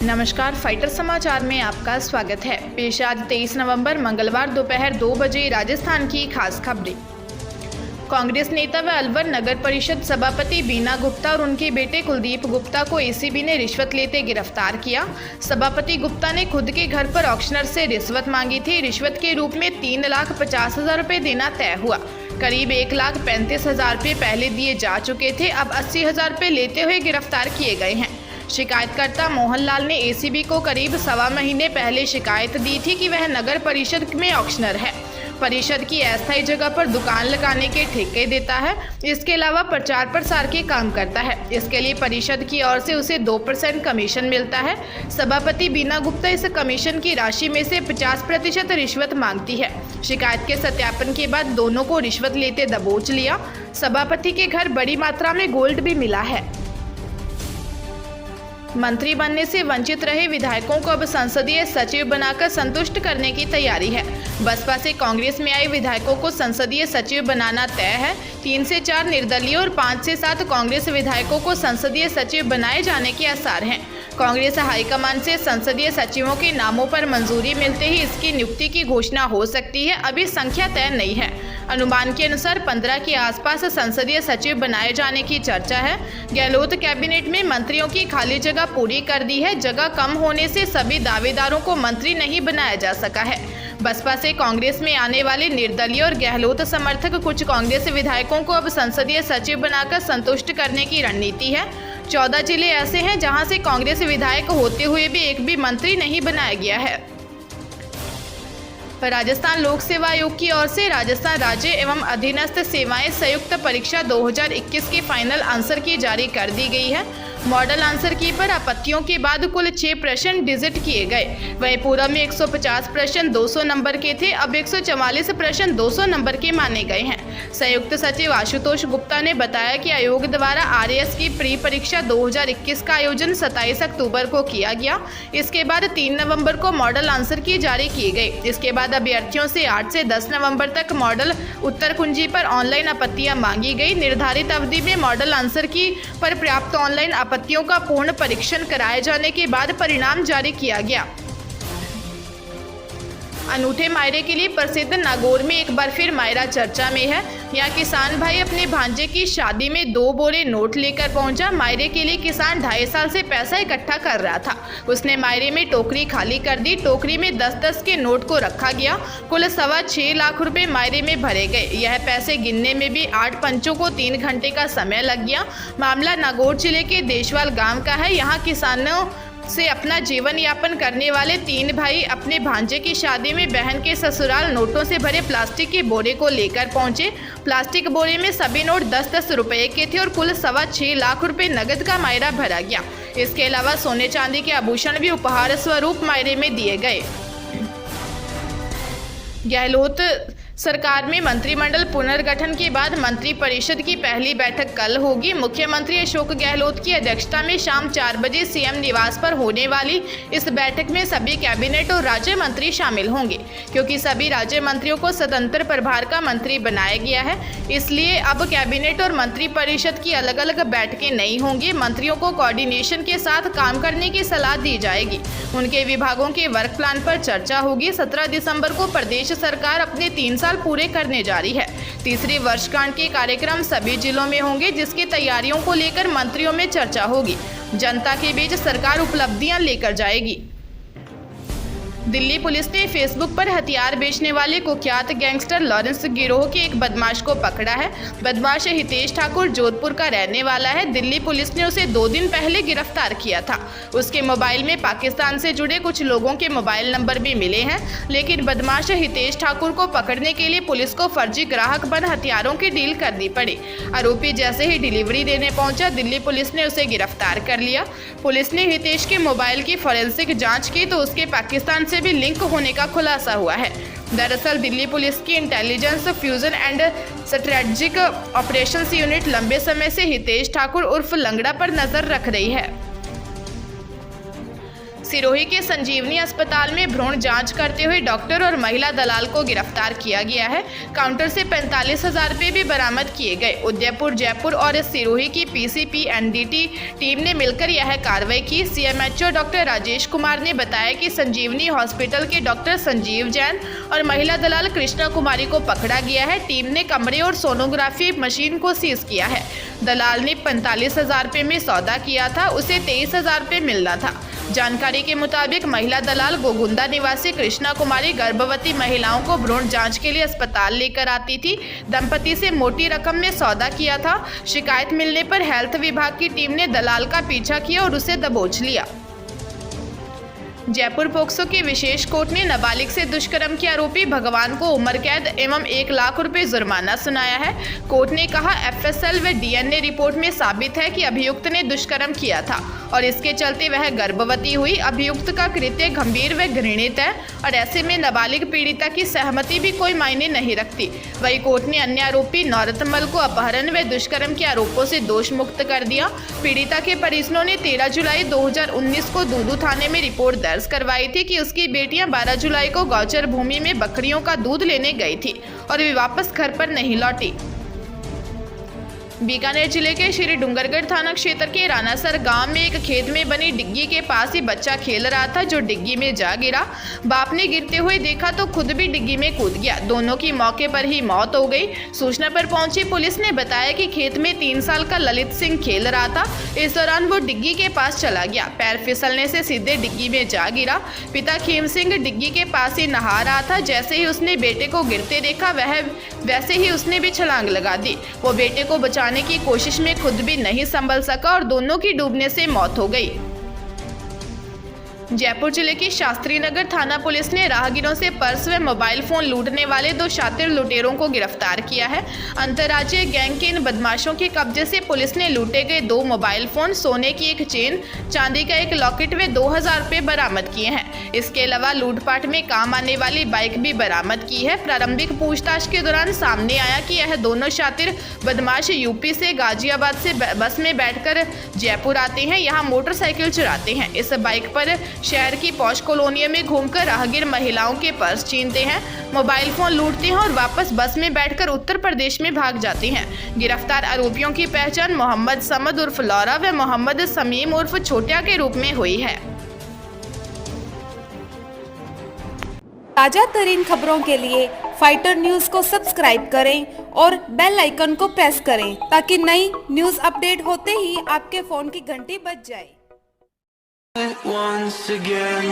नमस्कार, फाइटर समाचार में आपका स्वागत है। पेश आज 23 नवंबर मंगलवार दोपहर 2 बजे राजस्थान की खास खबरें। कांग्रेस नेता व अलवर नगर परिषद सभापति बीना गुप्ता और उनके बेटे कुलदीप गुप्ता को एसीबी ने रिश्वत लेते गिरफ्तार किया। सभापति गुप्ता ने खुद के घर पर ऑक्शनर से रिश्वत मांगी थी। रिश्वत के रूप में 3,50,000 रुपये देना तय हुआ। करीब 1,35,000 रुपये पहले दिए जा चुके थे। अब 80,000 रुपये लेते हुए गिरफ्तार किए गए हैं। शिकायतकर्ता मोहनलाल ने एसीबी को करीब सवा महीने पहले शिकायत दी थी कि वह नगर परिषद में ऑक्शनर है। परिषद की अस्थायी जगह पर दुकान लगाने के ठेके देता है। इसके अलावा प्रचार प्रसार के काम करता है। इसके लिए परिषद की ओर से उसे 2% कमीशन मिलता है। सभापति बीना गुप्ता इस कमीशन की राशि में से 50% रिश्वत मांगती है। शिकायत के सत्यापन के बाद दोनों को रिश्वत लेते दबोच लिया। सभापति के घर बड़ी मात्रा में गोल्ड भी मिला है। मंत्री बनने से वंचित रहे विधायकों को अब संसदीय सचिव बनाकर संतुष्ट करने की तैयारी है। बसपा से कांग्रेस में आए विधायकों को संसदीय सचिव बनाना तय है। 3 से 4 निर्दलीय और 5 से 7 कांग्रेस विधायकों को संसदीय सचिव बनाए जाने के आसार हैं। कांग्रेस हाईकमान से संसदीय सचिवों के नामों पर मंजूरी मिलते ही इसकी नियुक्ति की घोषणा हो सकती है। अभी संख्या तय नहीं है। अनुमान के अनुसार 15 के आसपास संसदीय सचिव बनाए जाने की चर्चा है। गहलोत कैबिनेट में मंत्रियों की खाली जगह पूरी कर दी है। जगह कम होने से सभी दावेदारों को मंत्री नहीं बनाया जा सका है। बसपा से कांग्रेस में आने वाले निर्दलीय और गहलोत समर्थक कुछ कांग्रेस विधायकों को अब संसदीय सचिव बनाकर संतुष्ट करने की रणनीति है। 14 जिले ऐसे हैं जहां से कांग्रेस विधायक होते हुए भी एक भी मंत्री नहीं बनाया गया है। राजस्थान लोक सेवा आयोग की ओर से राजस्थान राज्य एवं अधीनस्थ सेवाएं संयुक्त परीक्षा 2021 के फाइनल आंसर की जारी कर दी गई है। मॉडल आंसर की पर आपत्तियों के बाद कुल 6 प्रश्न डिजिट किए गए। वहीं पूर्व में 150 प्रश्न 200 नंबर के थे। अब 144 प्रश्न 200 नंबर के माने गए हैं। संयुक्त सचिव आशुतोष गुप्ता ने बताया कि आयोग द्वारा आरएएस की प्री परीक्षा 2021 का आयोजन 27 अक्टूबर को किया गया। इसके बाद 3 नवंबर को मॉडल आंसर की जारी किए गए। इसके बाद अभ्यर्थियों से 8 से 10 नवंबर तक मॉडल उत्तर कुंजी पर ऑनलाइन आपत्तियां मांगी गई। निर्धारित अवधि में मॉडल आंसर की पर प्राप्त ऑनलाइन आपत्तियों का पूर्ण परीक्षण कराए जाने के बाद परिणाम जारी किया गया। अनूठे मायरे के लिए प्रसिद्ध नागौर में एक बार फिर मायरा चर्चा में है। यहाँ किसान भाई अपने भांजे की शादी में 2 बोरे नोट लेकर पहुंचा। मायरे के लिए किसान 2.5 साल से पैसा इकट्ठा कर रहा था। उसने मायरे में टोकरी खाली कर दी। टोकरी में 10-10 के नोट को रखा गया। कुल 6.25 लाख रुपए मायरे में भरे गए। यह पैसे गिनने में भी 8 पंचों को 3 घंटे का समय लग गया। मामला नागौर जिले के देशवाल गाँव का है। यहाँ किसानों से अपना जीवन यापन करने वाले 3 भाई अपने भांजे की शादी में बहन के ससुराल नोटों से भरे प्लास्टिक के बोरे को लेकर पहुंचे। प्लास्टिक बोरे में सभी नोट 10-10 रुपए के थे और कुल 6.25 लाख रुपए नगद का मायरा भरा गया। इसके अलावा सोने चांदी के आभूषण भी उपहार स्वरूप मायरे में दिए गए। गहलोत सरकार में मंत्रिमंडल पुनर्गठन के बाद मंत्री परिषद की पहली बैठक कल होगी। मुख्यमंत्री अशोक गहलोत की अध्यक्षता में शाम 4 बजे सीएम निवास पर होने वाली इस बैठक में सभी कैबिनेट और राज्य मंत्री शामिल होंगे। क्योंकि सभी राज्य मंत्रियों को स्वतंत्र प्रभार का मंत्री बनाया गया है, इसलिए अब कैबिनेट और मंत्री परिषद की अलग अलग बैठकें नहीं होंगी। मंत्रियों को कोऑर्डिनेशन के साथ काम करने की सलाह दी जाएगी। उनके विभागों के वर्क प्लान पर चर्चा होगी। 17 दिसंबर को प्रदेश सरकार अपने 3 साल पूरे करने जा रही है। तीसरी वर्षगांठ के कार्यक्रम सभी जिलों में होंगे, जिसकी तैयारियों को लेकर मंत्रियों में चर्चा होगी। जनता के बीच सरकार उपलब्धियां लेकर जाएगी। दिल्ली पुलिस ने फेसबुक पर हथियार बेचने वाले कुख्यात गैंगस्टर लॉरेंस गिरोह के एक बदमाश को पकड़ा है। बदमाश हितेश ठाकुर जोधपुर का रहने वाला है। दिल्ली पुलिस ने उसे 2 दिन पहले गिरफ्तार किया था। उसके मोबाइल में पाकिस्तान से जुड़े कुछ लोगों के मोबाइल नंबर भी मिले हैं, लेकिन बदमाश हितेश ठाकुर को पकड़ने के लिए पुलिस को फर्जी ग्राहक बन हथियारों की डील करनी पड़ी। आरोपी जैसे ही डिलीवरी देने पहुंचा, दिल्ली पुलिस ने उसे गिरफ्तार कर लिया। पुलिस ने हितेश के मोबाइल की फॉरेंसिक जांच की तो उसके पाकिस्तान से भी लिंक होने का खुलासा हुआ है। दरअसल दिल्ली पुलिस की intelligence fusion and strategic operations unit लंबे समय से हितेश ठाकुर उर्फ लंगड़ा पर नजर रख रही है। सिरोही के संजीवनी अस्पताल में भ्रूण जांच करते हुए डॉक्टर और महिला दलाल को गिरफ्तार किया गया है। काउंटर से 45,000 रुपये भी बरामद किए गए। उदयपुर, जयपुर और सिरोही की पीसीपी एनडीटी टीम ने मिलकर यह कार्रवाई की। सीएमएचओ डॉक्टर राजेश कुमार ने बताया कि संजीवनी हॉस्पिटल के डॉक्टर संजीव जैन और महिला दलाल कृष्णा कुमारी को पकड़ा गया है। टीम ने कमरे और सोनोग्राफी मशीन को सीज किया है। दलाल ने 45,000 रुपये में सौदा किया था, उसे 23,000 रुपये मिलना था। जानकारी के मुताबिक महिला दलाल गोगुंदा निवासी कृष्णा कुमारी गर्भवती महिलाओं को भ्रूण जांच के लिए अस्पताल लेकर आती थी। दंपति से मोटी रकम में सौदा किया था। शिकायत मिलने पर हेल्थ विभाग की टीम ने दलाल का पीछा किया और उसे दबोच लिया। जयपुर पोक्सो की विशेष कोर्ट ने नाबालिग से दुष्कर्म के आरोपी भगवान को उम्र कैद एवं 1 लाख रुपए जुर्माना सुनाया है। कोर्ट ने कहा, एफएसएल व डीएनए रिपोर्ट में साबित है कि अभियुक्त ने दुष्कर्म किया था और इसके चलते वह गर्भवती हुई। अभियुक्त का कृत्य गंभीर व घृणित है और ऐसे में नाबालिग पीड़िता की सहमति भी कोई मायने नहीं रखती। वही कोर्ट ने अन्य आरोपी नौरतमल को अपहरण व दुष्कर्म के आरोपों से दोष मुक्त कर दिया। पीड़िता के परिजनों ने 13 जुलाई 2019 को दूदू थाने में रिपोर्ट दर्ज करवाई थी कि उसकी बेटियां 12 जुलाई को गौचर भूमि में बकरियों का दूध लेने गई थी और वे वापस घर पर नहीं लौटी। बीकानेर जिले के श्री डूंगरगढ़ थाना क्षेत्र के रानासर गांव में एक खेत में बनी डिग्गी के पास ही बच्चा खेल रहा था, जो डिग्गी में जा गिरा। बाप ने गिरते हुए देखा तो खुद भी डिग्गी में कूद गया। दोनों की मौके पर ही मौत हो गई। सूचना पर पहुंची पुलिस ने बताया कि खेत में 3 साल का ललित सिंह खेल रहा था। इस दौरान वो डिग्गी के पास चला गया। पैर फिसलने से सीधे डिग्गी में जा गिरा। पिता खेम सिंह डिग्गी के पास ही नहा रहा था। जैसे ही उसने बेटे को गिरते देखा, वैसे ही उसने भी छलांग लगा दी। वो बेटे को बचाने की कोशिश में खुद भी नहीं संभल सका और दोनों की डूबने से मौत हो गई। जयपुर जिले की शास्त्री नगर थाना पुलिस ने राहगीरों से पर्स व मोबाइल फोन लूटने वाले 2 शातिर लुटेरों को गिरफ्तार किया है। अंतर्राज्यीय गैंग के इन बदमाशों के कब्जे से पुलिस ने लूटे गए 2 मोबाइल फोन, सोने की एक चेन, चांदी का एक लॉकेट व 2,000 रुपये बरामद किए हैं। इसके अलावा लूटपाट में काम आने वाली बाइक भी बरामद की है। प्रारंभिक पूछताछ के दौरान सामने आया कि यह दोनों शातिर बदमाश यूपी से गाजियाबाद से बस में बैठकर जयपुर आते हैं, यहाँ मोटरसाइकिल चुराते हैं। इस बाइक पर शहर की पौष कॉलोनियों में घूमकर राहगीर महिलाओं के पर्स छीनते हैं, मोबाइल फोन लूटते हैं और वापस बस में बैठकर उत्तर प्रदेश में भाग जाते हैं। गिरफ्तार आरोपियों की पहचान मोहम्मद समद उर्फ लौरा व मोहम्मद समीम उर्फ छोटिया के रूप में हुई है। ताजा तरीन खबरों के लिए फाइटर न्यूज को सब्सक्राइब करें और बेल आइकन को प्रेस करें ताकि नई न्यूज अपडेट होते ही आपके फोन की घंटी बज जाए। Once again